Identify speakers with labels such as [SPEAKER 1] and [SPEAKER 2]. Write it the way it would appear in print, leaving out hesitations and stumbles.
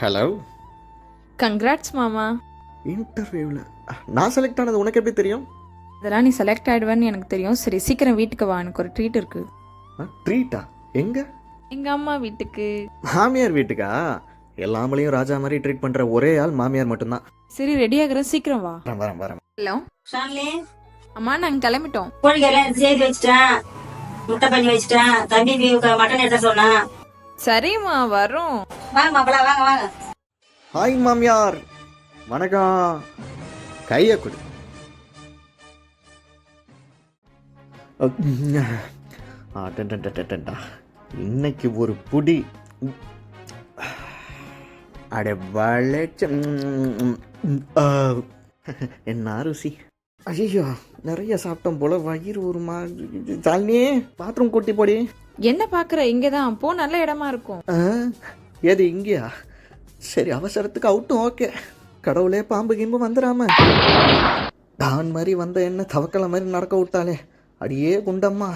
[SPEAKER 1] Hello.
[SPEAKER 2] Congrats மாமா.
[SPEAKER 1] இன்டர்வியூவில் நான் செலக்ட் ஆனது உனக்கு எப்படி தெரியும்?
[SPEAKER 2] அதெல்லாம் நீ செலக்ட் ஆகிடுவேன்னு எனக்கு தெரியும். சரி சீக்கிரம் வீட்டுக்கு வா, எனக்கு ஒரு ட்ரீட் இருக்கு.
[SPEAKER 1] ட்ரீட்டா? எங்க?
[SPEAKER 2] எங்கள் அம்மா வீட்டுக்கு.
[SPEAKER 1] மாமியார் வீட்டுக்கா? எல்லாமலையும் ராஜா மாதிரி ட்ரீட் பண்ணுற ஒரே ஆள் மாமியார் மட்டும்தான்.
[SPEAKER 2] சரி ரெடி ஆகுறேன், சீக்கிரம் வா.
[SPEAKER 1] வரேன்.
[SPEAKER 2] ஹலோ
[SPEAKER 3] ஷாலினி,
[SPEAKER 2] அம்மா, நாங்கள் கிளம்பிட்டோம்.
[SPEAKER 3] கோழிக்கறிலாம் சேர்த்து வச்சுட்டேன், முட்டை பண்ணி வச்சுட்டேன், தம்பி மட்டன் எடுத்த சொன்னான்.
[SPEAKER 2] சரிம்மா, வரோம்.
[SPEAKER 3] வாங்க மாப்பிள, வாங்க.
[SPEAKER 1] ஹாய் மாமியார். வணக்கம். கையை கொடு. இன்னைக்கு ஒரு புடி அட வளைச்சம். என்ன ருசி. ஐயோ, நிறைய சாப்பிட்டோம் போல, வயிறு ஒரு மாதிரி. சாலினியே, பாத்ரூம் கூட்டி போடி.
[SPEAKER 2] என்ன பார்க்குற? இங்கே தான் போ, நல்ல இடமா இருக்கும்.
[SPEAKER 1] ஏது இங்கேயா? சரி, அவசரத்துக்கு அவுட்டும். ஓகே. கடவுளே, பாம்பு கிம்பு வந்துடாம. டான் மாதிரி வந்த என்ன தவக்கலை மாதிரி நடக்க விட்டாலே. அடியே குண்டம்மா.